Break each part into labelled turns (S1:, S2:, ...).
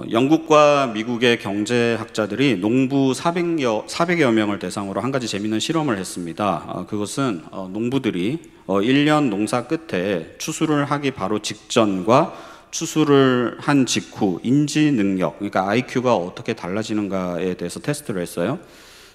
S1: 영국과 미국의 경제학자들이 농부 400여 명을 대상으로 한 가지 재미있는 실험을 했습니다. 그것은 농부들이 1년 농사 끝에 추수를 하기 바로 직전과 추수를 한 직후 인지 능력, 그러니까 IQ가 어떻게 달라지는가에 대해서 테스트를 했어요.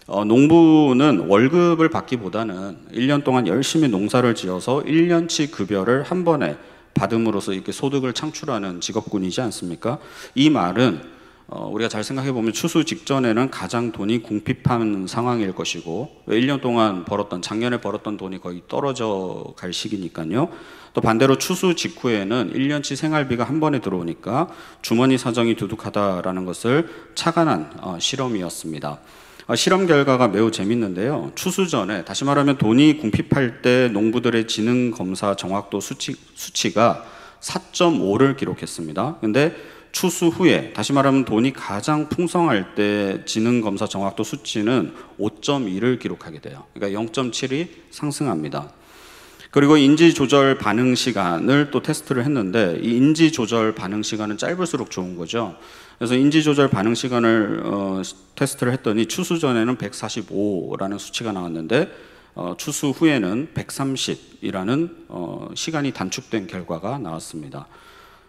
S1: 농부는 월급을 받기보다는 1년 동안 열심히 농사를 지어서 1년치 급여를 한 번에 받음으로써 이렇게 소득을 창출하는 직업군이지 않습니까? 이 말은 우리가 잘 생각해 보면 추수 직전에는 가장 돈이 궁핍한 상황일 것이고 1년 동안 작년에 벌었던 돈이 거의 떨어져 갈 시기니까요. 또 반대로 추수 직후에는 1년치 생활비가 한 번에 들어오니까 주머니 사정이 두둑하다라는 것을 착안한 실험이었습니다. 실험 결과가 매우 재밌는데요. 추수 전에, 다시 말하면 돈이 궁핍할 때 농부들의 지능 검사 정확도 수치가 4.5를 기록했습니다. 근데 추수 후에, 다시 말하면 돈이 가장 풍성할 때 지능 검사 정확도 수치는 5.2를 기록하게 돼요. 그러니까 0.7이 상승합니다. 그리고 인지 조절 반응 시간을 또 테스트를 했는데 이 인지 조절 반응 시간은 짧을수록 좋은 거죠. 그래서 인지 조절 반응 시간을 테스트를 했더니 추수 전에는 145라는 수치가 나왔는데 추수 후에는 130이라는 시간이 단축된 결과가 나왔습니다.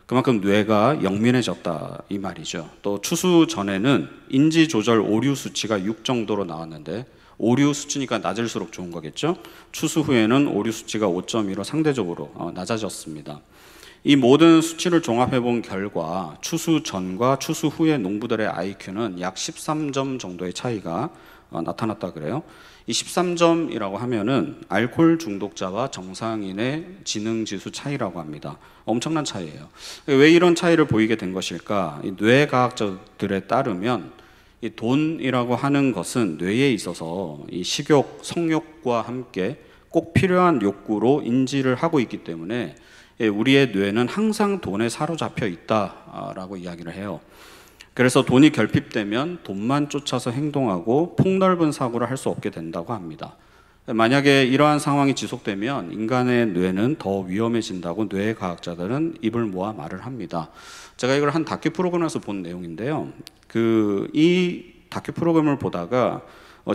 S1: 그만큼 뇌가 영민해졌다 이 말이죠. 또 추수 전에는 인지 조절 오류 수치가 6 정도로 나왔는데 오류 수치니까 낮을수록 좋은 거겠죠. 추수 후에는 오류 수치가 5.2로 상대적으로 낮아졌습니다. 이 모든 수치를 종합해 본 결과 추수 전과 추수 후의 농부들의 IQ는 약 13점 정도의 차이가 나타났다 그래요. 이 13점이라고 하면은 알코올 중독자와 정상인의 지능 지수 차이라고 합니다. 엄청난 차이예요. 왜 이런 차이를 보이게 된 것일까? 이 뇌과학자들에 따르면 이 돈이라고 하는 것은 뇌에 있어서 이 식욕, 성욕과 함께 꼭 필요한 욕구로 인지를 하고 있기 때문에 우리의 뇌는 항상 돈에 사로잡혀 있다라고 이야기를 해요. 그래서 돈이 결핍되면 돈만 쫓아서 행동하고 폭넓은 사고를 할 수 없게 된다고 합니다. 만약에 이러한 상황이 지속되면 인간의 뇌는 더 위험해진다고 뇌과학자들은 입을 모아 말을 합니다. 제가 이걸 한 다큐 프로그램에서 본 내용인데요. 이 다큐 프로그램을 보다가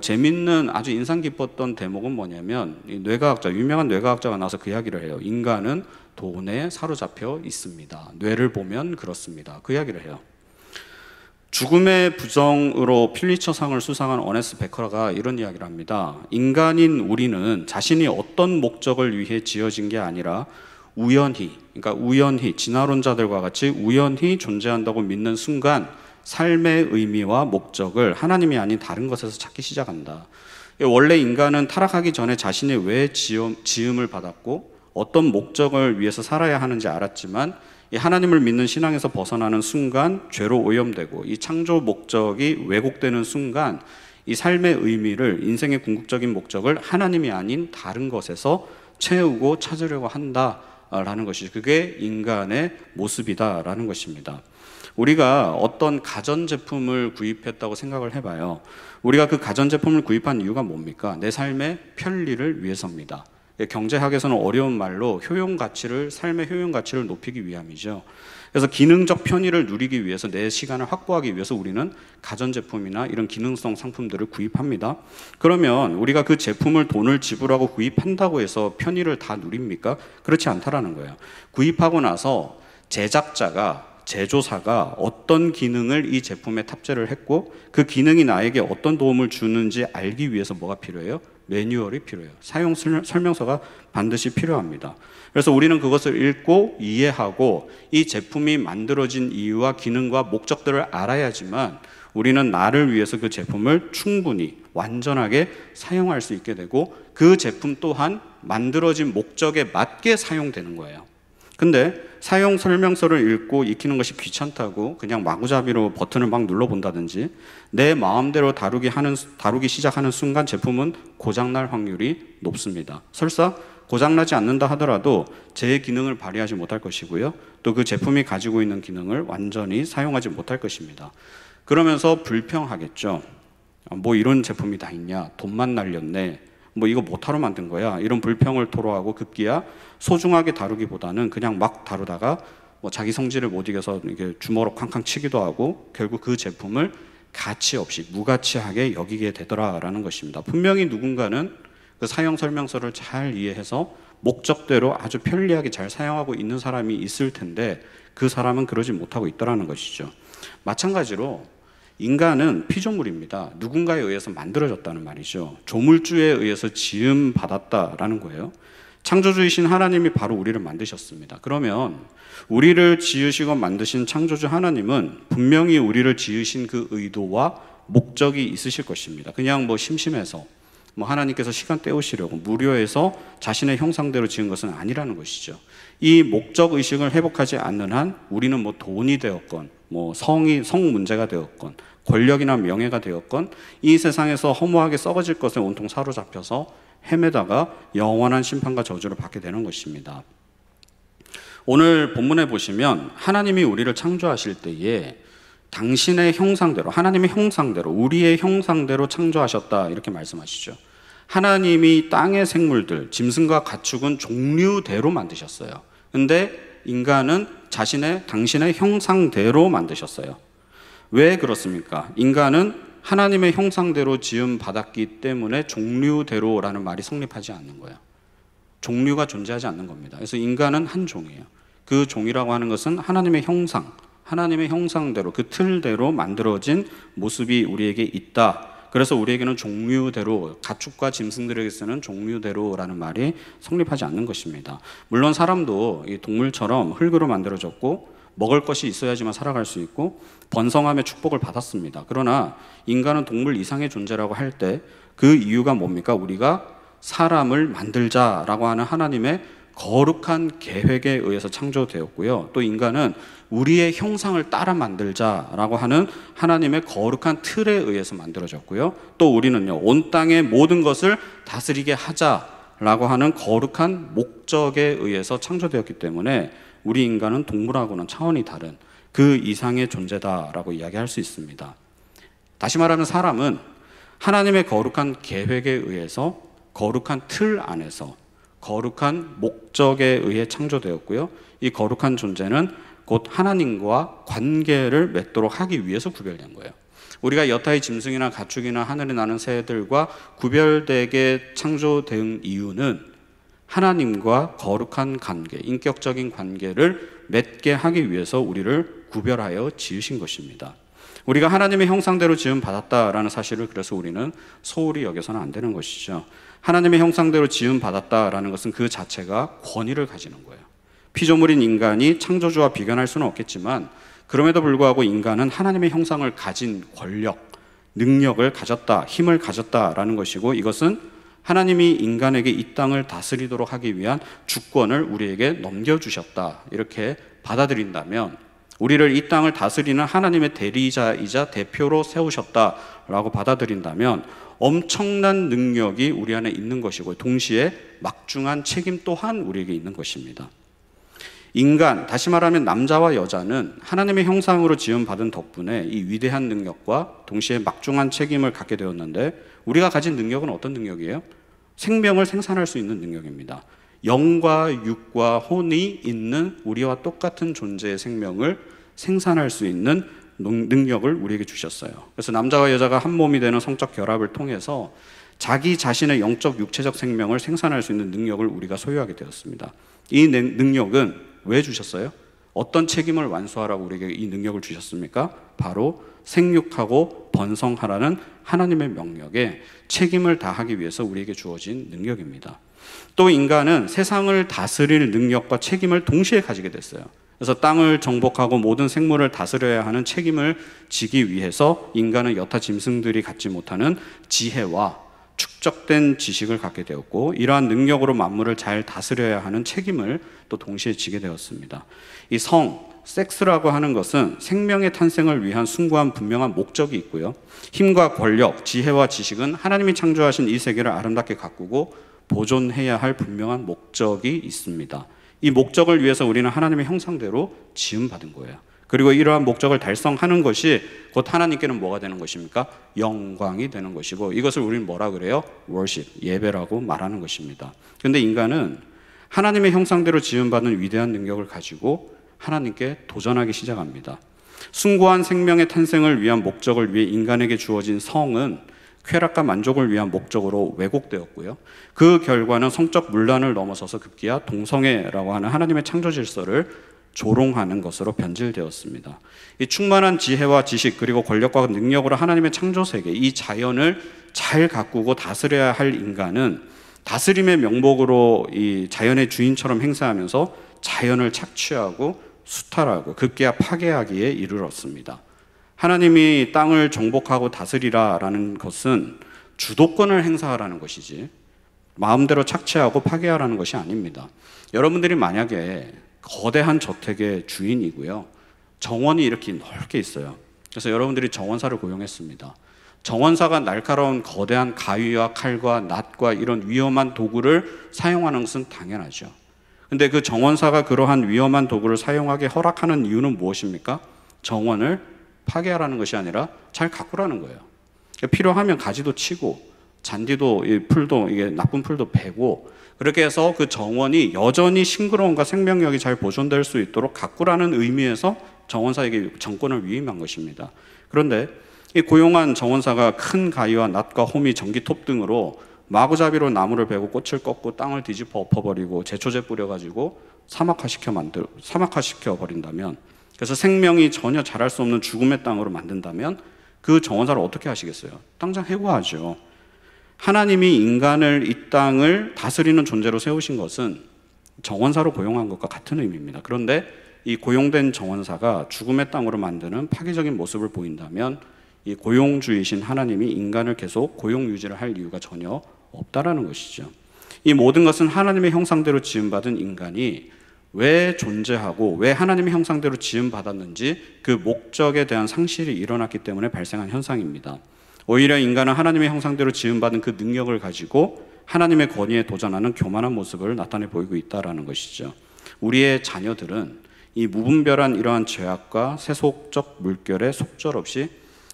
S1: 재밌는 아주 인상 깊었던 대목은 뭐냐면 이 유명한 뇌과학자가 나와서 그 이야기를 해요. 인간은 돈에 사로잡혀 있습니다. 뇌를 보면 그렇습니다. 그 이야기를 해요. 죽음의 부정으로 필리처상을 수상한 어네스트 베커가 이런 이야기를 합니다. 인간인 우리는 자신이 어떤 목적을 위해 지어진 게 아니라 우연히 진화론자들과 같이 우연히 존재한다고 믿는 순간 삶의 의미와 목적을 하나님이 아닌 다른 것에서 찾기 시작한다. 원래 인간은 타락하기 전에 자신이 왜 지음을 받았고 어떤 목적을 위해서 살아야 하는지 알았지만 이 하나님을 믿는 신앙에서 벗어나는 순간 죄로 오염되고 이 창조 목적이 왜곡되는 순간 이 삶의 의미를, 인생의 궁극적인 목적을 하나님이 아닌 다른 것에서 채우고 찾으려고 한다라는 것이, 그게 인간의 모습이다라는 것입니다. 우리가 어떤 가전제품을 구입했다고 생각을 해봐요. 우리가 그 가전제품을 구입한 이유가 뭡니까? 내 삶의 편리를 위해서입니다. 경제학에서는 어려운 말로 삶의 효용 가치를 높이기 위함이죠. 그래서 기능적 편의를 누리기 위해서 내 시간을 확보하기 위해서 우리는 가전제품이나 이런 기능성 상품들을 구입합니다. 그러면 우리가 그 제품을 돈을 지불하고 구입한다고 해서 편의를 다 누립니까? 그렇지 않다라는 거예요. 구입하고 나서 제조사가 어떤 기능을 이 제품에 탑재를 했고 그 기능이 나에게 어떤 도움을 주는지 알기 위해서 뭐가 필요해요? 매뉴얼이 필요해요. 사용 설명서가 반드시 필요합니다. 그래서 우리는 그것을 읽고 이해하고 이 제품이 만들어진 이유와 기능과 목적들을 알아야지만 우리는 나를 위해서 그 제품을 충분히 완전하게 사용할 수 있게 되고 그 제품 또한 만들어진 목적에 맞게 사용되는 거예요. 근데 사용 설명서를 읽고 익히는 것이 귀찮다고 그냥 마구잡이로 버튼을 막 눌러본다든지 내 마음대로 다루기 시작하는 순간 제품은 고장날 확률이 높습니다. 설사 고장나지 않는다 하더라도 제 기능을 발휘하지 못할 것이고요. 또 그 제품이 가지고 있는 기능을 완전히 사용하지 못할 것입니다. 그러면서 불평하겠죠. 뭐 이런 제품이 다 있냐? 돈만 날렸네. 뭐 이거 못하러 만든 거야. 이런 불평을 토로하고 급기야 소중하게 다루기보다는 그냥 막 다루다가 뭐 자기 성질을 못 이겨서 이게 주먹으로 쾅쾅 치기도 하고 결국 그 제품을 가치 없이 무가치하게 여기게 되더라라는 것입니다. 분명히 누군가는 그 사용 설명서를 잘 이해해서 목적대로 아주 편리하게 잘 사용하고 있는 사람이 있을 텐데 그 사람은 그러지 못하고 있더라는 것이죠. 마찬가지로 인간은 피조물입니다. 누군가에 의해서 만들어졌다는 말이죠. 조물주에 의해서 지음 받았다라는 거예요. 창조주이신 하나님이 바로 우리를 만드셨습니다. 그러면 우리를 지으시고 만드신 창조주 하나님은 분명히 우리를 지으신 그 의도와 목적이 있으실 것입니다. 그냥 뭐 심심해서 뭐 하나님께서 시간 때우시려고 무료해서 자신의 형상대로 지은 것은 아니라는 것이죠. 이 목적 의식을 회복하지 않는 한 우리는 뭐 돈이 되었건 뭐 성 문제가 되었건 권력이나 명예가 되었건 이 세상에서 허무하게 썩어질 것에 온통 사로잡혀서 헤매다가 영원한 심판과 저주를 받게 되는 것입니다. 오늘 본문에 보시면 하나님이 우리를 창조하실 때에 당신의 형상대로, 하나님의 형상대로, 우리의 형상대로 창조하셨다 이렇게 말씀하시죠. 하나님이 땅의 생물들, 짐승과 가축은 종류대로 만드셨어요. 근데 인간은 당신의 형상대로 만드셨어요. 왜 그렇습니까? 인간은 하나님의 형상대로 지음 받았기 때문에 종류대로라는 말이 성립하지 않는 거예요. 종류가 존재하지 않는 겁니다. 그래서 인간은 한 종이에요. 그 종이라고 하는 것은 하나님의 형상, 하나님의 형상대로 그 틀대로 만들어진 모습이 우리에게 있다. 그래서 우리에게는 종류대로, 가축과 짐승들에게서는 종류대로라는 말이 성립하지 않는 것입니다. 물론 사람도 이 동물처럼 흙으로 만들어졌고 먹을 것이 있어야지만 살아갈 수 있고 번성함의 축복을 받았습니다. 그러나 인간은 동물 이상의 존재라고 할 때 그 이유가 뭡니까? 우리가 사람을 만들자라고 하는 하나님의 거룩한 계획에 의해서 창조되었고요. 또 인간은 우리의 형상을 따라 만들자라고 하는 하나님의 거룩한 틀에 의해서 만들어졌고요. 또 우리는요, 온 땅의 모든 것을 다스리게 하자라고 하는 거룩한 목적에 의해서 창조되었기 때문에 우리 인간은 동물하고는 차원이 다른 그 이상의 존재다라고 이야기할 수 있습니다. 다시 말하면 사람은 하나님의 거룩한 계획에 의해서 거룩한 틀 안에서 거룩한 목적에 의해 창조되었고요. 이 거룩한 존재는 곧 하나님과 관계를 맺도록 하기 위해서 구별된 거예요. 우리가 여타의 짐승이나 가축이나 하늘에 나는 새들과 구별되게 창조된 이유는 하나님과 거룩한 관계, 인격적인 관계를 맺게 하기 위해서 우리를 구별하여 지으신 것입니다. 우리가 하나님의 형상대로 지음 받았다라는 사실을 그래서 우리는 소홀히 여겨서는 안 되는 것이죠. 하나님의 형상대로 지음 받았다라는 것은 그 자체가 권위를 가지는 거예요. 피조물인 인간이 창조주와 비견할 수는 없겠지만 그럼에도 불구하고 인간은 하나님의 형상을 가진 권력, 능력을 가졌다, 힘을 가졌다라는 것이고 이것은 하나님이 인간에게 이 땅을 다스리도록 하기 위한 주권을 우리에게 넘겨주셨다 이렇게 받아들인다면 우리를 이 땅을 다스리는 하나님의 대리자이자 대표로 세우셨다라고 받아들인다면 엄청난 능력이 우리 안에 있는 것이고 동시에 막중한 책임 또한 우리에게 있는 것입니다. 인간, 다시 말하면 남자와 여자는 하나님의 형상으로 지음받은 덕분에 이 위대한 능력과 동시에 막중한 책임을 갖게 되었는데 우리가 가진 능력은 어떤 능력이에요? 생명을 생산할 수 있는 능력입니다. 영과 육과 혼이 있는 우리와 똑같은 존재의 생명을 생산할 수 있는 능력을 우리에게 주셨어요. 그래서 남자와 여자가 한 몸이 되는 성적 결합을 통해서 자기 자신의 영적 육체적 생명을 생산할 수 있는 능력을 우리가 소유하게 되었습니다. 이 능력은 왜 주셨어요? 어떤 책임을 완수하라고 우리에게 이 능력을 주셨습니까? 바로 생육하고 번성하라는 하나님의 명령에 책임을 다하기 위해서 우리에게 주어진 능력입니다. 또 인간은 세상을 다스릴 능력과 책임을 동시에 가지게 됐어요. 그래서 땅을 정복하고 모든 생물을 다스려야 하는 책임을 지기 위해서 인간은 여타 짐승들이 갖지 못하는 지혜와 축적된 지식을 갖게 되었고 이러한 능력으로 만물을 잘 다스려야 하는 책임을 또 동시에 지게 되었습니다. 이 섹스라고 하는 것은 생명의 탄생을 위한 숭고한 분명한 목적이 있고요. 힘과 권력, 지혜와 지식은 하나님이 창조하신 이 세계를 아름답게 가꾸고 보존해야 할 분명한 목적이 있습니다. 이 목적을 위해서 우리는 하나님의 형상대로 지음받은 거예요. 그리고 이러한 목적을 달성하는 것이 곧 하나님께는 뭐가 되는 것입니까? 영광이 되는 것이고 이것을 우리는 뭐라 그래요? worship, 예배라고 말하는 것입니다. 그런데 인간은 하나님의 형상대로 지음받은 위대한 능력을 가지고 하나님께 도전하기 시작합니다. 숭고한 생명의 탄생을 위한 목적을 위해 인간에게 주어진 성은 쾌락과 만족을 위한 목적으로 왜곡되었고요. 그 결과는 성적 문란을 넘어서서 급기야 동성애라고 하는 하나님의 창조 질서를 조롱하는 것으로 변질되었습니다. 이 충만한 지혜와 지식 그리고 권력과 능력으로 하나님의 창조 세계, 이 자연을 잘 가꾸고 다스려야 할 인간은 다스림의 명목으로 이 자연의 주인처럼 행세하면서 자연을 착취하고 수탈하고 급기야 파괴하기에 이르렀습니다. 하나님이 땅을 정복하고 다스리라라는 것은 주도권을 행사하라는 것이지 마음대로 착취하고 파괴하라는 것이 아닙니다. 여러분들이 만약에 거대한 저택의 주인이고요, 정원이 이렇게 넓게 있어요. 그래서 여러분들이 정원사를 고용했습니다. 정원사가 날카로운 거대한 가위와 칼과 낫과 이런 위험한 도구를 사용하는 것은 당연하죠. 근데 그 정원사가 그러한 위험한 도구를 사용하게 허락하는 이유는 무엇입니까? 정원을 파괴하라는 것이 아니라 잘 가꾸라는 거예요. 필요하면 가지도 치고 잔디도 풀도 이게 나쁜 풀도 베고 그렇게 해서 그 정원이 여전히 싱그러움과 생명력이 잘 보존될 수 있도록 가꾸라는 의미에서 정원사에게 정권을 위임한 것입니다. 그런데 이 고용한 정원사가 큰 가위와 낫과 호미, 전기톱 등으로 마구잡이로 나무를 베고 꽃을 꺾고 땅을 뒤집어 엎어버리고 제초제 뿌려가지고 사막화시켜 버린다면, 그래서 생명이 전혀 자랄 수 없는 죽음의 땅으로 만든다면 그 정원사를 어떻게 하시겠어요? 당장 해고하죠. 하나님이 인간을 이 땅을 다스리는 존재로 세우신 것은 정원사로 고용한 것과 같은 의미입니다. 그런데 이 고용된 정원사가 죽음의 땅으로 만드는 파괴적인 모습을 보인다면 이 고용주이신 하나님이 인간을 계속 고용 유지를 할 이유가 전혀 없다라는 것이죠. 이 모든 것은 하나님의 형상대로 지음받은 인간이 왜 존재하고 왜 하나님의 형상대로 지음받았는지 그 목적에 대한 상실이 일어났기 때문에 발생한 현상입니다. 오히려 인간은 하나님의 형상대로 지음받은 그 능력을 가지고 하나님의 권위에 도전하는 교만한 모습을 나타내 보이고 있다는 것이죠. 우리의 자녀들은 이 무분별한 이러한 죄악과 세속적 물결에 속절없이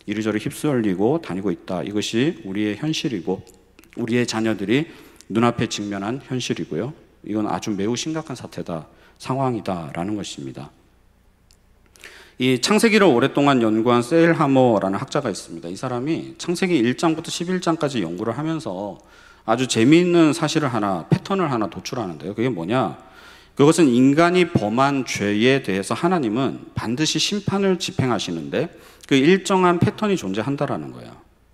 S1: 이리저리 휩쓸리고 다니고 있다. 이것이 우리의 현실이고 우리의 자녀들이 눈앞에 직면한 현실이고요. 이건 아주 매우 심각한 사태다, 상황이다라는 것입니다. 이 창세기를 오랫동안 연구한 세일 하머라는 학자가 있습니다. 이 사람이 창세기 1장부터 11장까지 연구를 하면서 아주 재미있는 사실을 하나, 패턴을 하나 도출하는데요. 그게 뭐냐? 그것은 인간이 범한 죄에 대해서 하나님은 반드시 심판을 집행하시는데 그 일정한 패턴이 존재한다라는 거예요.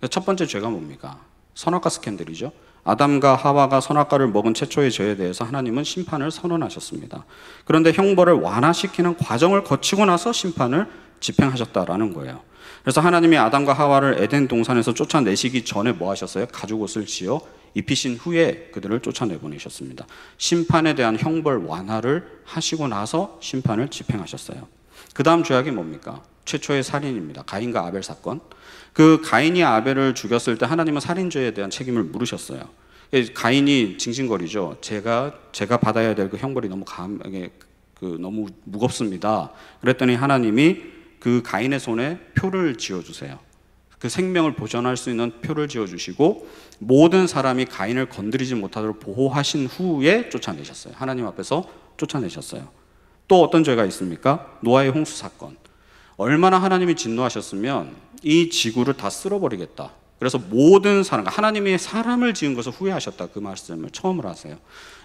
S1: 첫 번째 죄가 뭡니까? 선악과 스캔들이죠. 아담과 하와가 선악과를 먹은 최초의 죄에 대해서 하나님은 심판을 선언하셨습니다. 그런데 형벌을 완화시키는 과정을 거치고 나서 심판을 집행하셨다라는 거예요. 그래서 하나님이 아담과 하와를 에덴 동산에서 쫓아내시기 전에 뭐 하셨어요? 가죽옷을 지어 입히신 후에 그들을 쫓아내보내셨습니다. 심판에 대한 형벌 완화를 하시고 나서 심판을 집행하셨어요. 그 다음 죄악이 뭡니까? 최초의 살인입니다. 가인과 아벨 사건. 그 가인이 아벨을 죽였을 때 하나님은 살인죄에 대한 책임을 물으셨어요. 가인이 징징거리죠. 제가 받아야 될 그 형벌이 너무 무겁습니다. 그랬더니 하나님이 그 가인의 손에 표를 지어주세요. 그 생명을 보존할 수 있는 표를 지어주시고 모든 사람이 가인을 건드리지 못하도록 보호하신 후에 쫓아내셨어요. 하나님 앞에서 쫓아내셨어요. 또 어떤 죄가 있습니까? 노아의 홍수 사건. 얼마나 하나님이 진노하셨으면 이 지구를 다 쓸어버리겠다. 그래서 모든 사람, 하나님이 사람을 지은 것을 후회하셨다. 그 말씀을 처음으로 하세요.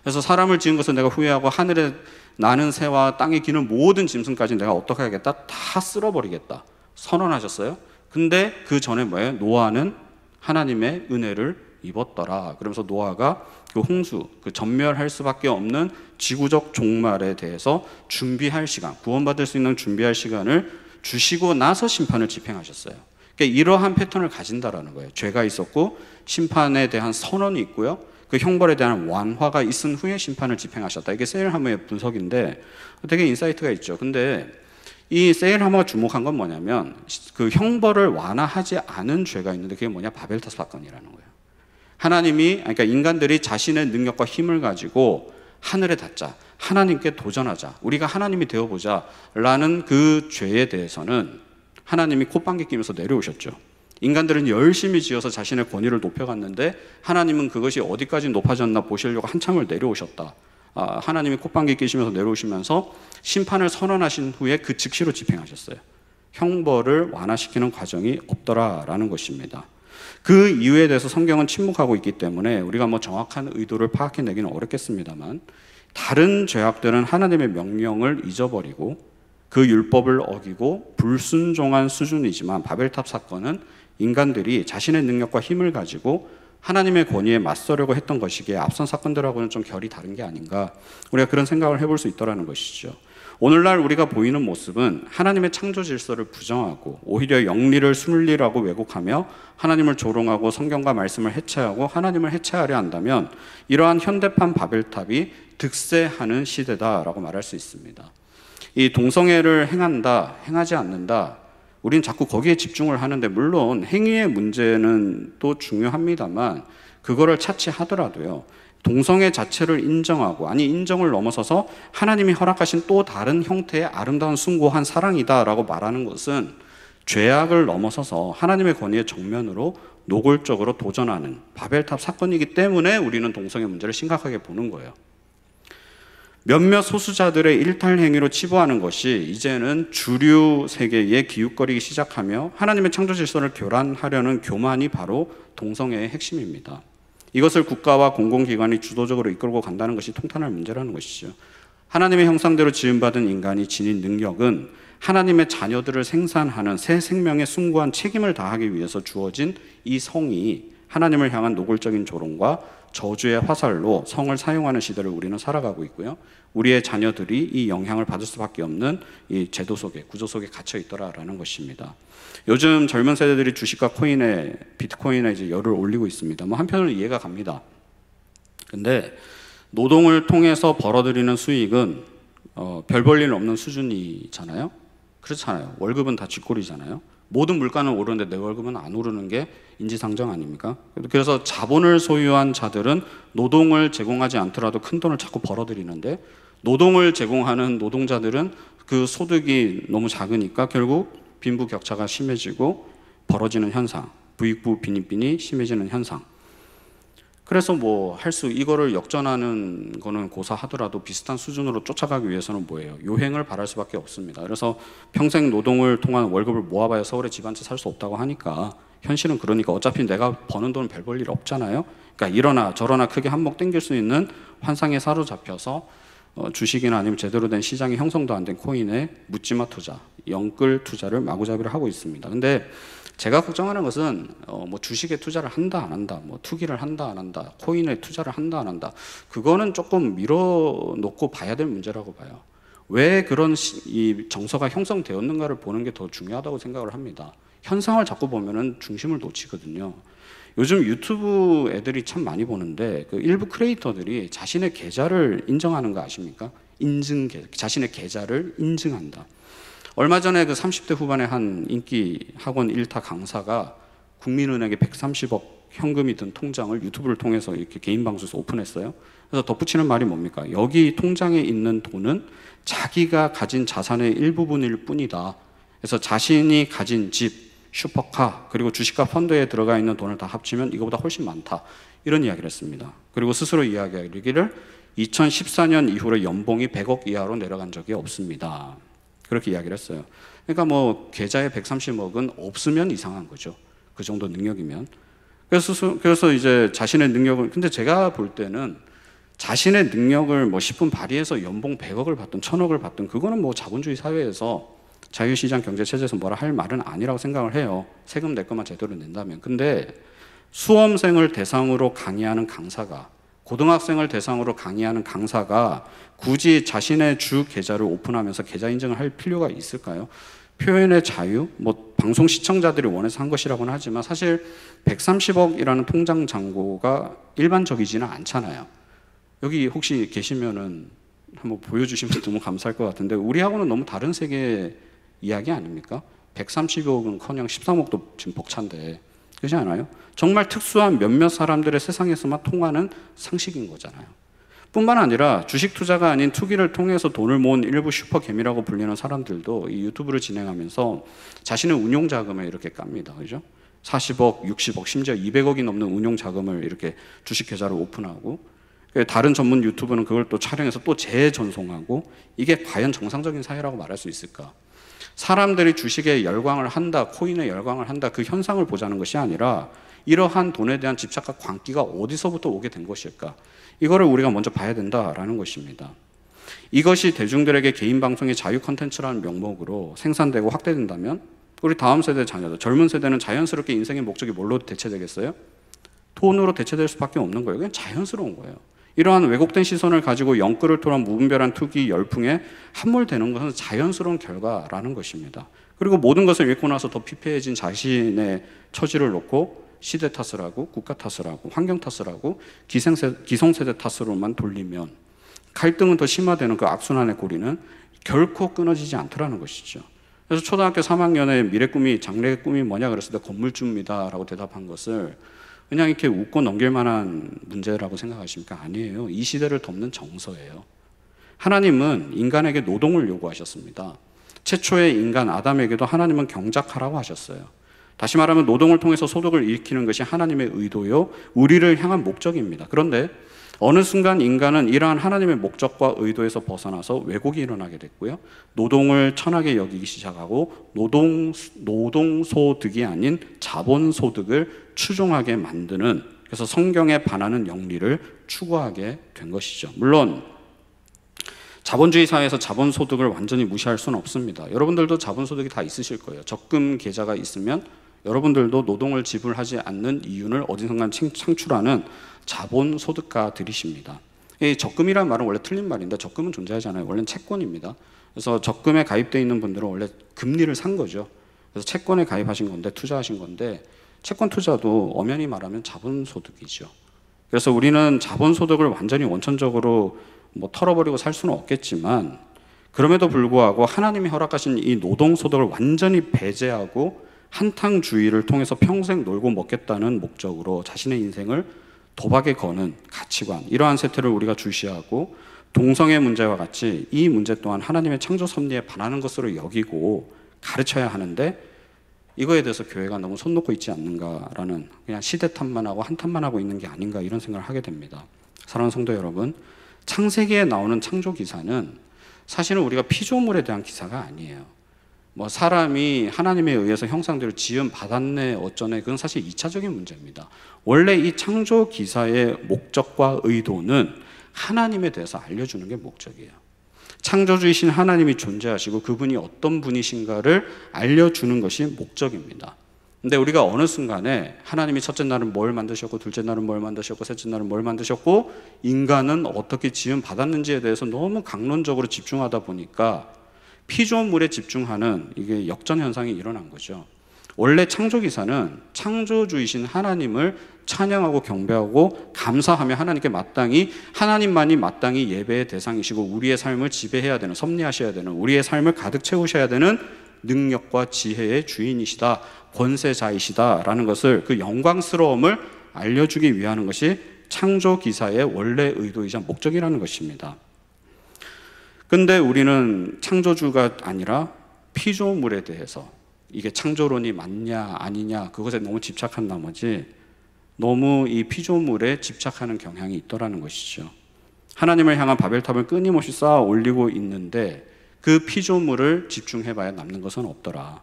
S1: 그래서 사람을 지은 것을 내가 후회하고 하늘에 나는 새와 땅에 기는 모든 짐승까지 내가 어떻게 하겠다? 다 쓸어버리겠다. 선언하셨어요. 근데 그 전에 뭐예요? 노아는 하나님의 은혜를 입었더라. 그러면서 노아가 그 홍수, 그 전멸할 수밖에 없는 지구적 종말에 대해서 준비할 시간, 구원받을 수 있는 준비할 시간을 주시고 나서 심판을 집행하셨어요. 그러니까 이러한 패턴을 가진다라는 거예요. 죄가 있었고 심판에 대한 선언이 있고요. 그 형벌에 대한 완화가 있은 후에 심판을 집행하셨다. 이게 세일 하머의 분석인데 되게 인사이트가 있죠. 근데 이 세일 하머가 주목한 건 뭐냐면 그 형벌을 완화하지 않은 죄가 있는데 그게 뭐냐? 바벨탑 사건이라는 거예요. 하나님이, 그러니까 인간들이 자신의 능력과 힘을 가지고 하늘에 닿자, 하나님께 도전하자, 우리가 하나님이 되어보자 라는 그 죄에 대해서는 하나님이 콧방귀 끼면서 내려오셨죠. 인간들은 열심히 지어서 자신의 권위를 높여갔는데 하나님은 그것이 어디까지 높아졌나 보시려고 한참을 내려오셨다 하나님이 콧방귀 끼시면서 내려오시면서 심판을 선언하신 후에 그 즉시로 집행하셨어요. 형벌을 완화시키는 과정이 없더라라는 것입니다. 그 이유에 대해서 성경은 침묵하고 있기 때문에 우리가 뭐 정확한 의도를 파악해내기는 어렵겠습니다만, 다른 죄악들은 하나님의 명령을 잊어버리고 그 율법을 어기고 불순종한 수준이지만, 바벨탑 사건은 인간들이 자신의 능력과 힘을 가지고 하나님의 권위에 맞서려고 했던 것이기에 앞선 사건들하고는 좀 결이 다른 게 아닌가, 우리가 그런 생각을 해볼 수 있다는 것이죠. 오늘날 우리가 보이는 모습은 하나님의 창조 질서를 부정하고 오히려 영리를 순리라고 왜곡하며 하나님을 조롱하고 성경과 말씀을 해체하고 하나님을 해체하려 한다면, 이러한 현대판 바벨탑이 득세하는 시대다라고 말할 수 있습니다. 이 동성애를 행한다, 행하지 않는다, 우린 자꾸 거기에 집중을 하는데, 물론 행위의 문제는 또 중요합니다만 그거를 차치하더라도요, 동성애 자체를 인정하고, 아니 인정을 넘어서서 하나님이 허락하신 또 다른 형태의 아름다운 숭고한 사랑이다라고 말하는 것은 죄악을 넘어서서 하나님의 권위의 정면으로 노골적으로 도전하는 바벨탑 사건이기 때문에 우리는 동성애 문제를 심각하게 보는 거예요. 몇몇 소수자들의 일탈 행위로 치부하는 것이 이제는 주류 세계에 기웃거리기 시작하며 하나님의 창조 질서를 교란하려는 교만이 바로 동성애의 핵심입니다. 이것을 국가와 공공기관이 주도적으로 이끌고 간다는 것이 통탄할 문제라는 것이죠. 하나님의 형상대로 지음받은 인간이 지닌 능력은 하나님의 자녀들을 생산하는 새 생명의 숭고한 책임을 다하기 위해서 주어진 이 성이 하나님을 향한 노골적인 조롱과 저주의 화살로 성을 사용하는 시대를 우리는 살아가고 있고요, 우리의 자녀들이 이 영향을 받을 수밖에 없는 이 제도 속에, 구조 속에 갇혀 있더라라는 것입니다. 요즘 젊은 세대들이 주식과 코인에, 비트코인에 이제 열을 올리고 있습니다. 뭐 한편으로 이해가 갑니다. 근데 노동을 통해서 벌어들이는 수익은 별 볼 일 없는 수준이잖아요. 그렇잖아요. 월급은 다 쥐꼬리잖아요. 모든 물가는 오르는데 내 월급은 안 오르는 게 인지상정 아닙니까? 그래서 자본을 소유한 자들은 노동을 제공하지 않더라도 큰 돈을 자꾸 벌어들이는데, 노동을 제공하는 노동자들은 그 소득이 너무 작으니까 결국 빈부격차가 심해지고 벌어지는 현상, 부익부 빈익빈이 심해지는 현상. 그래서 뭐 이거를 역전하는 거는 고사하더라도 비슷한 수준으로 쫓아가기 위해서는 뭐예요? 요행을 바랄 수밖에 없습니다. 그래서 평생 노동을 통한 월급을 모아봐야 서울에 집 한 채 살 수 없다고 하니까, 현실은 그러니까 어차피 내가 버는 돈은 별 볼 일 없잖아요. 그러니까 이러나 저러나 크게 한몫 땡길 수 있는 환상에 사로잡혀서 주식이나 아니면 제대로 된 시장이 형성도 안 된 코인에 묻지마 투자, 영끌 투자를 마구잡이를 하고 있습니다. 근데 제가 걱정하는 것은 뭐 주식에 투자를 한다 안 한다, 뭐 투기를 한다 안 한다, 코인에 투자를 한다 안 한다, 그거는 조금 밀어놓고 봐야 될 문제라고 봐요. 왜 그런 이 정서가 형성되었는가를 보는 게 더 중요하다고 생각을 합니다. 현상을 자꾸 보면은 중심을 놓치거든요. 요즘 유튜브 애들이 참 많이 보는데, 그 일부 크리에이터들이 자신의 계좌를 인정하는 거 아십니까? 자신의 계좌를 인증한다. 얼마 전에 그 30대 후반의 한 인기 학원 1타 강사가 국민은행에 130억 현금이 든 통장을 유튜브를 통해서 이렇게 개인 방송에서 오픈했어요. 그래서 덧붙이는 말이 뭡니까? 여기 통장에 있는 돈은 자기가 가진 자산의 일부분일 뿐이다. 그래서 자신이 가진 집, 슈퍼카, 그리고 주식과 펀드에 들어가 있는 돈을 다 합치면 이거보다 훨씬 많다. 이런 이야기를 했습니다. 그리고 스스로 이야기하기를 2014년 이후로 연봉이 100억 이하로 내려간 적이 없습니다. 그렇게 이야기를 했어요. 그러니까 뭐 계좌에 130억은 없으면 이상한 거죠. 그 정도 능력이면. 그래서 이제 자신의 능력을, 근데 제가 볼 때는 자신의 능력을 뭐 10분 발휘해서 연봉 100억을 받든 1000억을 받든 그거는 뭐 자본주의 사회에서 자유시장 경제체제에서 뭐라 할 말은 아니라고 생각을 해요. 세금 내 것만 제대로 낸다면. 근데 수험생을 대상으로 강의하는 강사가, 고등학생을 대상으로 강의하는 강사가 굳이 자신의 주 계좌를 오픈하면서 계좌 인증을 할 필요가 있을까요? 표현의 자유, 뭐 방송 시청자들이 원해서 한 것이라고는 하지만 사실 130억이라는 통장 잔고가 일반적이지는 않잖아요. 여기 혹시 계시면은 한번 보여주시면 너무 감사할 것 같은데, 우리하고는 너무 다른 세계의 이야기 아닙니까? 130억은커녕 13억도 지금 벅찬데, 그렇지 않아요? 정말 특수한 몇몇 사람들의 세상에서만 통하는 상식인 거잖아요. 뿐만 아니라 주식 투자가 아닌 투기를 통해서 돈을 모은 일부 슈퍼개미라고 불리는 사람들도 이 유튜브를 진행하면서 자신의 운용 자금을 이렇게 깝니다. 그죠? 40억, 60억, 심지어 200억이 넘는 운용 자금을 이렇게 주식 계좌를 오픈하고, 다른 전문 유튜브는 그걸 또 촬영해서 또 재전송하고, 이게 과연 정상적인 사회라고 말할 수 있을까? 사람들이 주식에 열광을 한다, 코인에 열광을 한다, 그 현상을 보자는 것이 아니라 이러한 돈에 대한 집착과 광기가 어디서부터 오게 된 것일까? 이거를 우리가 먼저 봐야 된다라는 것입니다. 이것이 대중들에게 개인 방송의 자유 콘텐츠라는 명목으로 생산되고 확대된다면 우리 다음 세대 자녀들, 젊은 세대는 자연스럽게 인생의 목적이 뭘로 대체되겠어요? 돈으로 대체될 수밖에 없는 거예요. 그냥 자연스러운 거예요. 이러한 왜곡된 시선을 가지고 영끌을 토한 무분별한 투기 열풍에 함몰되는 것은 자연스러운 결과라는 것입니다. 그리고 모든 것을 잃고 나서 더 피폐해진 자신의 처지를 놓고 시대 탓을 하고 국가 탓을 하고 환경 탓을 하고 기성세대 탓으로만 돌리면 갈등은 더 심화되는 그 악순환의 고리는 결코 끊어지지 않더라는 것이죠. 그래서 초등학교 3학년에 미래 꿈이, 장래 꿈이 뭐냐 그랬을 때 건물주입니다 라고 대답한 것을 그냥 이렇게 웃고 넘길 만한 문제라고 생각하십니까? 아니에요. 이 시대를 덮는 정서예요. 하나님은 인간에게 노동을 요구하셨습니다. 최초의 인간 아담에게도 하나님은 경작하라고 하셨어요. 다시 말하면 노동을 통해서 소득을 일으키는 것이 하나님의 의도요, 우리를 향한 목적입니다. 그런데 어느 순간 인간은 이러한 하나님의 목적과 의도에서 벗어나서 왜곡이 일어나게 됐고요. 노동을 천하게 여기기 시작하고 노동소득이 아닌 자본소득을 추종하게 만드는, 그래서 성경에 반하는 영리를 추구하게 된 것이죠. 물론 자본주의 사회에서 자본소득을 완전히 무시할 수는 없습니다. 여러분들도 자본소득이 다 있으실 거예요. 적금 계좌가 있으면 여러분들도 노동을 지불하지 않는 이윤을 어디선가 창출하는 자본소득가들이십니다. 이 적금이라는 말은 원래 틀린 말인데 적금은 존재하지 않아요. 원래는 채권입니다. 그래서 적금에 가입되어 있는 분들은 원래 금리를 산 거죠. 그래서 채권에 가입하신 건데, 투자하신 건데, 채권 투자도 엄연히 말하면 자본소득이죠. 그래서 우리는 자본소득을 완전히 원천적으로 털어버리고 살 수는 없겠지만, 그럼에도 불구하고 하나님이 허락하신 이 노동소득을 완전히 배제하고 한탕주의를 통해서 평생 놀고 먹겠다는 목적으로 자신의 인생을 도박에 거는 가치관, 이러한 세태를 우리가 주시하고, 동성애 문제와 같이 이 문제 또한 하나님의 창조 섭리에 반하는 것으로 여기고 가르쳐야 하는데, 이거에 대해서 교회가 너무 손 놓고 있지 않는가라는, 그냥 시대 탓만 하고 한탄만 하고 있는 게 아닌가, 이런 생각을 하게 됩니다. 사랑하는 성도 여러분, 창세기에 나오는 창조 기사는 사실은 우리가 피조물에 대한 기사가 아니에요. 사람이 하나님에 의해서 형상대로 지음 받았네 어쩌네, 그건 사실 2차적인 문제입니다. 원래 이 창조 기사의 목적과 의도는 하나님에 대해서 알려주는 게 목적이에요. 창조주이신 하나님이 존재하시고 그분이 어떤 분이신가를 알려주는 것이 목적입니다. 근데 우리가 어느 순간에 하나님이 첫째 날은 뭘 만드셨고, 둘째 날은 뭘 만드셨고, 셋째 날은 뭘 만드셨고, 인간은 어떻게 지음 받았는지에 대해서 너무 강론적으로 집중하다 보니까 피조물에 집중하는 이게 역전 현상이 일어난 거죠. 원래 창조 기사는 창조주이신 하나님을 찬양하고 경배하고 감사하며 하나님만이 마땅히 예배의 대상이시고 우리의 삶을 지배해야 되는, 섭리하셔야 되는, 우리의 삶을 가득 채우셔야 되는 능력과 지혜의 주인이시다, 권세자이시다라는 것을, 그 영광스러움을 알려주기 위한 것이 창조 기사의 원래 의도이자 목적이라는 것입니다. 근데 우리는 창조주가 아니라 피조물에 대해서, 이게 창조론이 맞냐 아니냐 그것에 너무 집착한 나머지 너무 이 피조물에 집착하는 경향이 있더라는 것이죠. 하나님을 향한 바벨탑을 끊임없이 쌓아 올리고 있는데 그 피조물을 집중해봐야 남는 것은 없더라.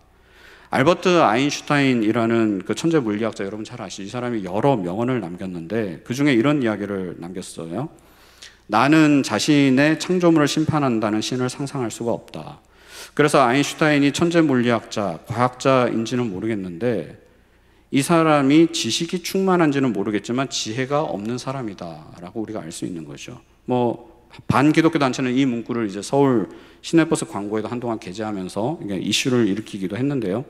S1: 알버트 아인슈타인이라는 그 천재 물리학자, 여러분 잘 아시죠? 이 사람이 여러 명언을 남겼는데 그 중에 이런 이야기를 남겼어요. 나는 자신의 창조물을 심판한다는 신을 상상할 수가 없다. 그래서 아인슈타인이 천재 물리학자, 과학자인지는 모르겠는데 이 사람이 지식이 충만한지는 모르겠지만 지혜가 없는 사람이다라고 우리가 알 수 있는 거죠. 반기독교 단체는 이 문구를 이제 서울 시내버스 광고에도 한동안 게재하면서 이슈를 일으키기도 했는데요.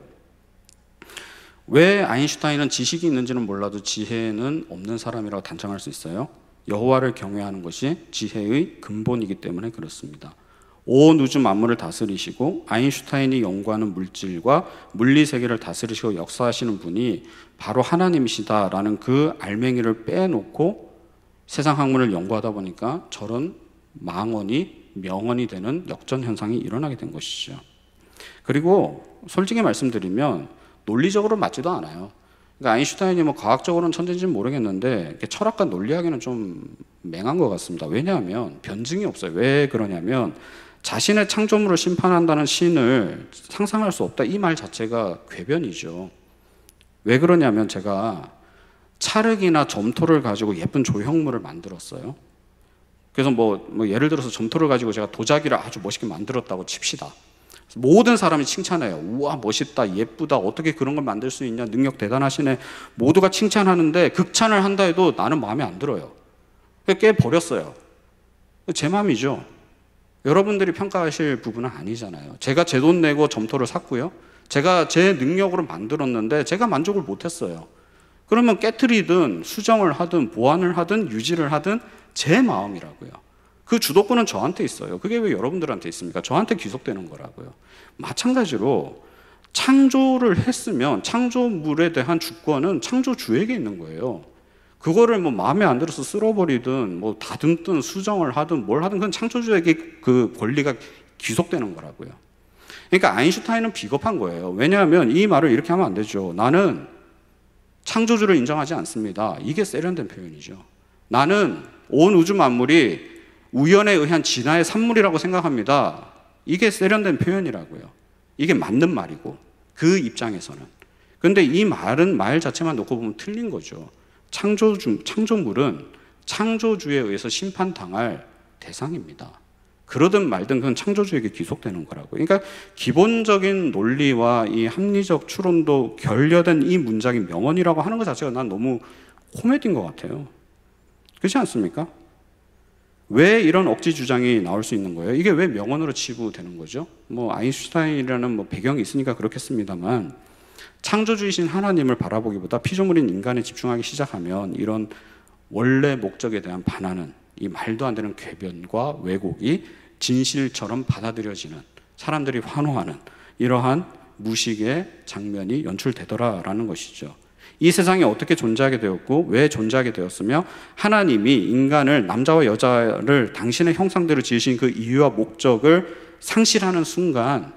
S1: 왜 아인슈타인은 지식이 있는지는 몰라도 지혜는 없는 사람이라고 단정할 수 있어요? 여호와를 경외하는 것이 지혜의 근본이기 때문에 그렇습니다. 온 우주 만물을 다스리시고 아인슈타인이 연구하는 물질과 물리 세계를 다스리시고 역사하시는 분이 바로 하나님이시다라는 그 알맹이를 빼놓고 세상 학문을 연구하다 보니까 저런 망언이 명언이 되는 역전 현상이 일어나게 된 것이죠. 그리고 솔직히 말씀드리면 논리적으로 맞지도 않아요. 그러니까 아인슈타인이 뭐 과학적으로는 천재인지는 모르겠는데 철학과 논리하기는 좀 맹한 것 같습니다. 왜냐하면 변증이 없어요. 왜 그러냐면 자신의 창조물을 심판한다는 신을 상상할 수 없다, 이 말 자체가 궤변이죠. 왜 그러냐면 제가 찰흙이나 점토를 가지고 예쁜 조형물을 만들었어요. 그래서 뭐 예를 들어서 점토를 가지고 제가 도자기를 아주 멋있게 만들었다고 칩시다. 모든 사람이 칭찬해요. 우와, 멋있다, 예쁘다, 어떻게 그런 걸 만들 수 있냐, 능력 대단하시네, 모두가 칭찬하는데 극찬을 한다 해도 나는 마음에 안 들어요. 깨버렸어요. 제 마음이죠. 여러분들이 평가하실 부분은 아니잖아요. 제가 제 돈 내고 점토를 샀고요, 제가 제 능력으로 만들었는데 제가 만족을 못했어요. 그러면 깨트리든 수정을 하든 보완을 하든 유지를 하든 제 마음이라고요. 그 주도권은 저한테 있어요. 그게 왜 여러분들한테 있습니까? 저한테 귀속되는 거라고요. 마찬가지로 창조를 했으면 창조물에 대한 주권은 창조주에게 있는 거예요. 그거를 뭐 마음에 안 들어서 쓸어버리든 뭐 다듬든 수정을 하든 뭘 하든 그건 창조주에게 그 권리가 귀속되는 거라고요. 그러니까 아인슈타인은 비겁한 거예요. 왜냐하면 이 말을 이렇게 하면 안 되죠. 나는 창조주를 인정하지 않습니다. 이게 세련된 표현이죠. 나는 온 우주 만물이 우연에 의한 진화의 산물이라고 생각합니다. 이게 세련된 표현이라고요. 이게 맞는 말이고 그 입장에서는. 그런데 이 말은 말 자체만 놓고 보면 틀린 거죠. 창조물은 창조주에 의해서 심판당할 대상입니다. 그러든 말든 그건 창조주에게 귀속되는 거라고요. 그러니까 기본적인 논리와 이 합리적 추론도 결여된 이 문장이 명언이라고 하는 것 자체가 난 너무 코미디인 것 같아요. 그렇지 않습니까? 왜 이런 억지 주장이 나올 수 있는 거예요? 이게 왜 명언으로 치부되는 거죠? 뭐 아인슈타인이라는 뭐 배경이 있으니까 그렇겠습니다만, 창조주이신 하나님을 바라보기보다 피조물인 인간에 집중하기 시작하면 이런 원래 목적에 대한 반하는, 이 말도 안 되는 궤변과 왜곡이 진실처럼 받아들여지는, 사람들이 환호하는 이러한 무식의 장면이 연출되더라라는 것이죠. 이 세상에 어떻게 존재하게 되었고 왜 존재하게 되었으며 하나님이 인간을, 남자와 여자를 당신의 형상대로 지으신 그 이유와 목적을 상실하는 순간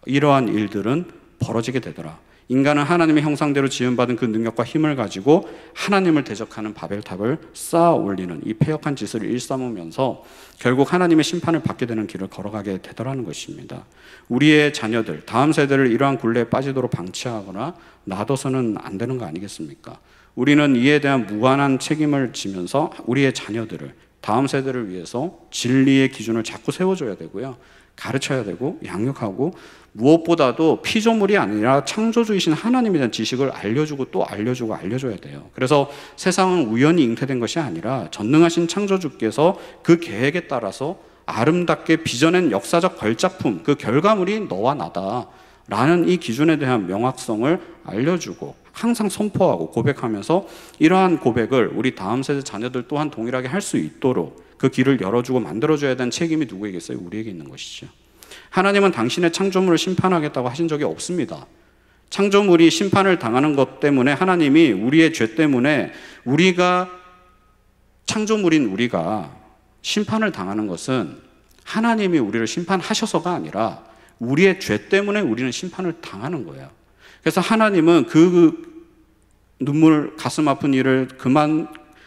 S1: 이러한 일들은 벌어지게 되더라. 인간은 하나님의 형상대로 지음받은 그 능력과 힘을 가지고 하나님을 대적하는 바벨탑을 쌓아 올리는 이 패역한 짓을 일삼으면서 결국 하나님의 심판을 받게 되는 길을 걸어가게 되더라는 것입니다. 우리의 자녀들, 다음 세대를 이러한 굴레에 빠지도록 방치하거나 놔둬서는 안 되는 거 아니겠습니까? 우리는 이에 대한 무한한 책임을 지면서 우리의 자녀들을, 다음 세대를 위해서 진리의 기준을 자꾸 세워줘야 되고요, 가르쳐야 되고 양육하고, 무엇보다도 피조물이 아니라 창조주이신 하나님에 대한 지식을 알려주고 또 알려주고 알려줘야 돼요. 그래서 세상은 우연히 잉태된 것이 아니라 전능하신 창조주께서 그 계획에 따라서 아름답게 빚어낸 역사적 걸작품, 그 결과물이 너와 나다 라는 이 기준에 대한 명확성을 알려주고 항상 선포하고 고백하면서, 이러한 고백을 우리 다음 세대 자녀들 또한 동일하게 할 수 있도록 그 길을 열어주고 만들어줘야 되는 책임이 누구에게 있어요? 우리에게 있는 것이죠. 하나님은 당신의 창조물을 심판하겠다고 하신 적이 없습니다. 창조물이 심판을 당하는 것 때문에, 하나님이 우리의 죄 때문에 우리가, 창조물인 우리가 심판을 당하는 것은 하나님이 우리를 심판하셔서가 아니라 우리의 죄 때문에 우리는 심판을 당하는 거예요. 그래서 하나님은 그 눈물, 가슴 아픈 일을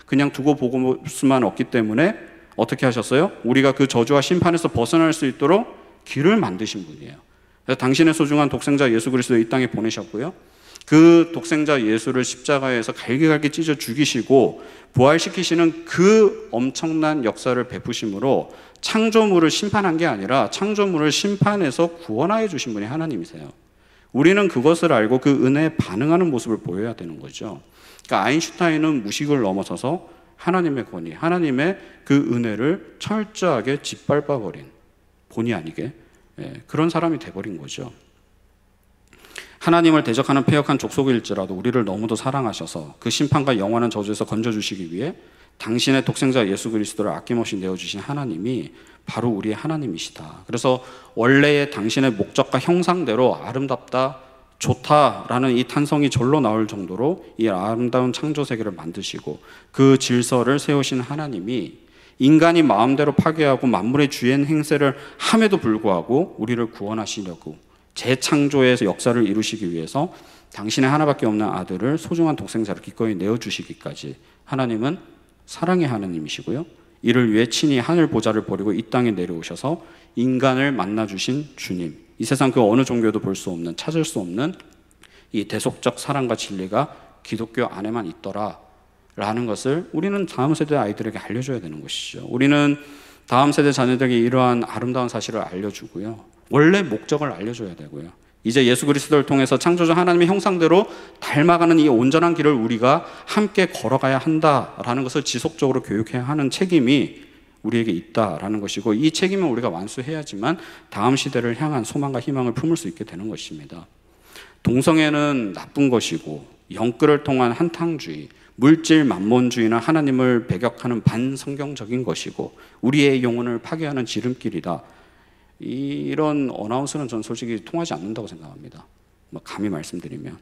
S1: 그냥 두고 보고 수만 없기 때문에 어떻게 하셨어요? 우리가 그 저주와 심판에서 벗어날 수 있도록 길을 만드신 분이에요. 그래서 당신의 소중한 독생자 예수 그리스도를 이 땅에 보내셨고요, 그 독생자 예수를 십자가에서 갈기갈기 찢어 죽이시고 부활시키시는 그 엄청난 역사를 베푸심으로 창조물을 심판한 게 아니라 창조물을 심판해서 구원하여 주신 분이 하나님이세요. 우리는 그것을 알고 그 은혜에 반응하는 모습을 보여야 되는 거죠. 그러니까 아인슈타인은 무식을 넘어서서 하나님의 권위, 하나님의 그 은혜를 철저하게 짓밟아버린, 본의 아니게 그런 사람이 돼버린 거죠. 하나님을 대적하는 패역한 족속일지라도 우리를 너무도 사랑하셔서 그 심판과 영원한 저주에서 건져주시기 위해 당신의 독생자 예수 그리스도를 아낌없이 내어주신 하나님이 바로 우리의 하나님이시다. 그래서 원래의 당신의 목적과 형상대로 아름답다, 좋다라는 이 탄성이 절로 나올 정도로 이 아름다운 창조 세계를 만드시고 그 질서를 세우신 하나님이 인간이 마음대로 파괴하고 만물의 주행 행세를 함에도 불구하고 우리를 구원하시려고 재창조의 역사를 이루시기 위해서 당신의 하나밖에 없는 아들을 소중한 독생자로 기꺼이 내어주시기까지 하나님은 사랑의 하나님이시고요. 이를 위해 친히 하늘 보좌를 버리고 이 땅에 내려오셔서 인간을 만나주신 주님, 이 세상 그 어느 종교도 볼 수 없는, 찾을 수 없는 이 대속적 사랑과 진리가 기독교 안에만 있더라 라는 것을 우리는 다음 세대 아이들에게 알려줘야 되는 것이죠. 우리는 다음 세대 자녀들에게 이러한 아름다운 사실을 알려주고요, 원래 목적을 알려줘야 되고요, 이제 예수 그리스도를 통해서 창조주 하나님의 형상대로 닮아가는 이 온전한 길을 우리가 함께 걸어가야 한다라는 것을 지속적으로 교육해야 하는 책임이 우리에게 있다라는 것이고, 이 책임은 우리가 완수해야지만 다음 시대를 향한 소망과 희망을 품을 수 있게 되는 것입니다. 동성애는 나쁜 것이고 영끌을 통한 한탕주의, 물질 만몬주의나 하나님을 배격하는 반성경적인 것이고 우리의 영혼을 파괴하는 지름길이다, 이런 어나운스는 저는 솔직히 통하지 않는다고 생각합니다. 감히 말씀드리면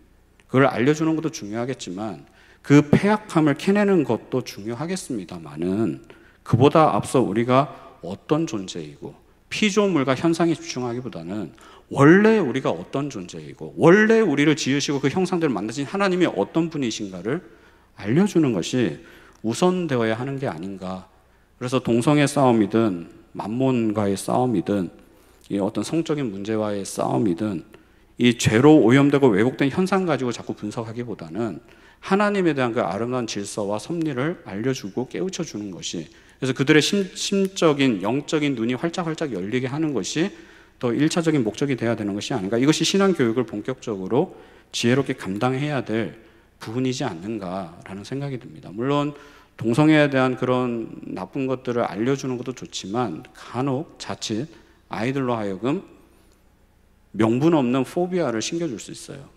S1: 그걸 알려주는 것도 중요하겠지만 그 패약함을 캐내는 것도 중요하겠습니다만은, 그보다 앞서 우리가 어떤 존재이고 피조물과 현상에 집중하기보다는 원래 우리가 어떤 존재이고 원래 우리를 지으시고 그 형상대로 만드신 하나님이 어떤 분이신가를 알려주는 것이 우선되어야 하는 게 아닌가. 그래서 동성애 싸움이든 만몬과의 싸움이든 이 어떤 성적인 문제와의 싸움이든 이 죄로 오염되고 왜곡된 현상 가지고 자꾸 분석하기보다는 하나님에 대한 그 아름다운 질서와 섭리를 알려주고 깨우쳐 주는 것이, 그래서 그들의 심적인 영적인 눈이 활짝활짝 열리게 하는 것이 더 1차적인 목적이 돼야 되는 것이 아닌가. 이것이 신앙교육을 본격적으로 지혜롭게 감당해야 될 부분이지 않는가라는 생각이 듭니다. 물론 동성애에 대한 그런 나쁜 것들을 알려주는 것도 좋지만 간혹 자칫 아이들로 하여금 명분 없는 포비아를 심겨줄 수 있어요.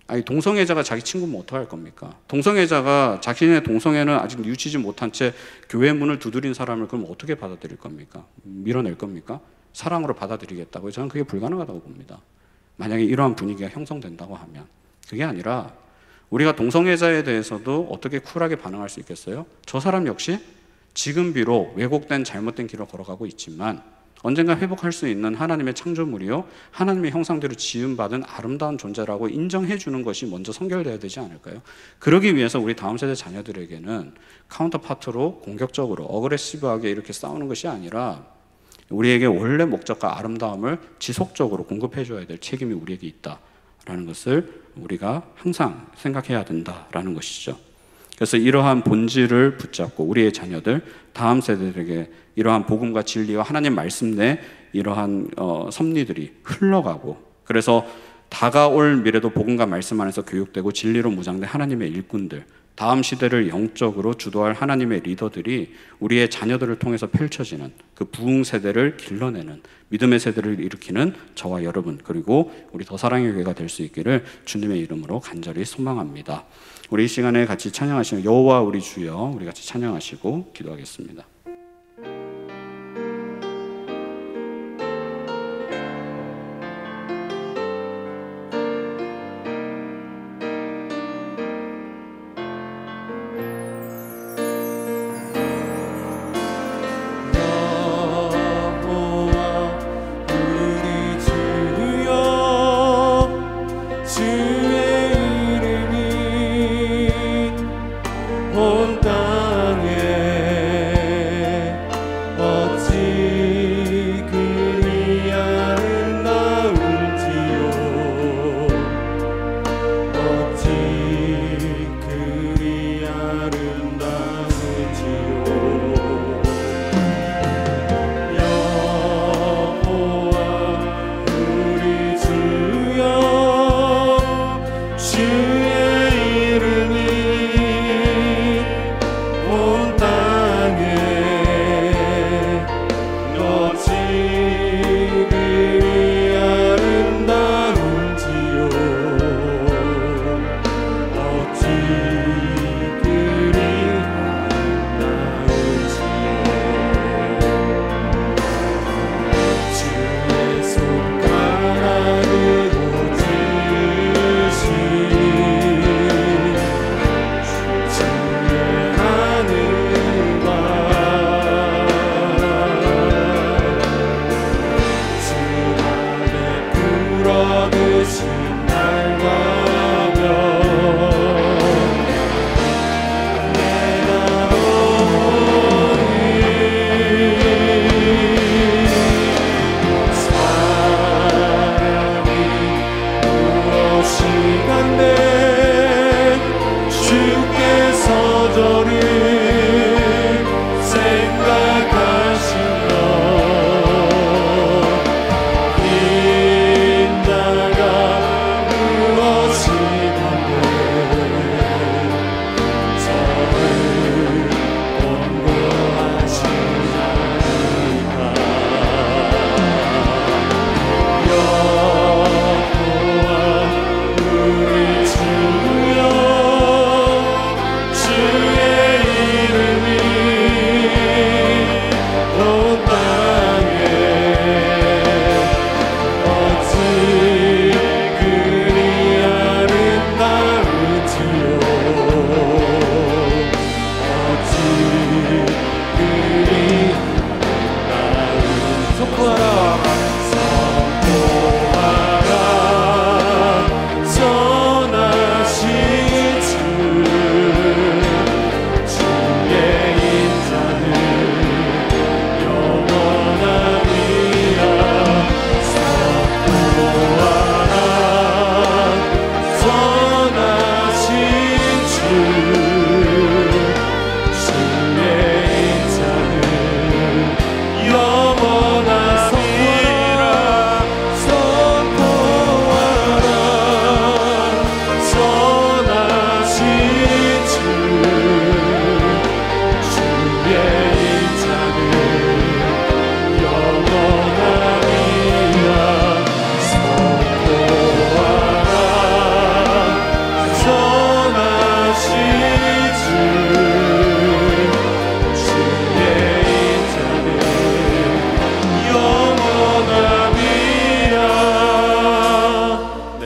S1: 아니, 동성애자가 자기 친구면 어떡할 겁니까? 동성애자가 자신의 동성애는 아직 뉘우치지 못한 채 교회 문을 두드린 사람을 그럼 어떻게 받아들일 겁니까? 밀어낼 겁니까? 사랑으로 받아들이겠다고요? 저는 그게 불가능하다고 봅니다. 만약에 이러한 분위기가 형성된다고 하면. 그게 아니라 우리가 동성애자에 대해서도 어떻게 쿨하게 반응할 수 있겠어요? 저 사람 역시 지금 비록 왜곡된 잘못된 길을 걸어가고 있지만 언젠가 회복할 수 있는 하나님의 창조물이요, 하나님의 형상대로 지음받은 아름다운 존재라고 인정해 주는 것이 먼저 선결되어야 되지 않을까요? 그러기 위해서 우리 다음 세대 자녀들에게는 카운터파트로 공격적으로 어그레시브하게 이렇게 싸우는 것이 아니라 우리에게 원래 목적과 아름다움을 지속적으로 공급해 줘야 될 책임이 우리에게 있다라는 것을 우리가 항상 생각해야 된다라는 것이죠. 그래서 이러한 본질을 붙잡고 우리의 자녀들, 다음 세대들에게 이러한 복음과 진리와 하나님 말씀 내 이러한 섭리들이 흘러가고, 그래서 다가올 미래도 복음과 말씀 안에서 교육되고 진리로 무장된 하나님의 일꾼들, 다음 시대를 영적으로 주도할 하나님의 리더들이 우리의 자녀들을 통해서 펼쳐지는 그 부흥 세대를 길러내는 믿음의 세대를 일으키는 저와 여러분, 그리고 우리 더 사랑의 교회가 될 수 있기를 주님의 이름으로 간절히 소망합니다. 우리 이 시간에 같이 찬양하시는 여호와 우리 주여, 우리 같이 찬양하시고 기도하겠습니다.
S2: 온 땅에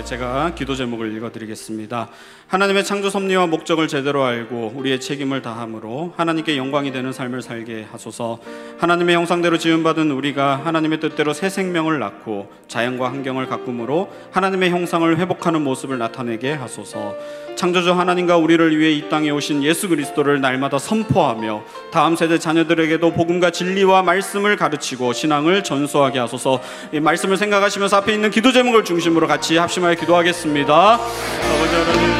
S1: 제가 기도 제목을 읽어드리겠습니다. 하나님의 창조 섭리와 목적을 제대로 알고 우리의 책임을 다함으로 하나님께 영광이 되는 삶을 살게 하소서. 하나님의 형상대로 지음받은 우리가 하나님의 뜻대로 새 생명을 낳고 자연과 환경을 가꿈으로 하나님의 형상을 회복하는 모습을 나타내게 하소서. 창조주 하나님과 우리를 위해 이 땅에 오신 예수 그리스도를 날마다 선포하며 다음 세대 자녀들에게도 복음과 진리와 말씀을 가르치고 신앙을 전수하게 하소서. 이 말씀을 생각하시면서 앞에 있는 기도 제목을 중심으로 같이 합심하여 기도하겠습니다. 아버지 하나님,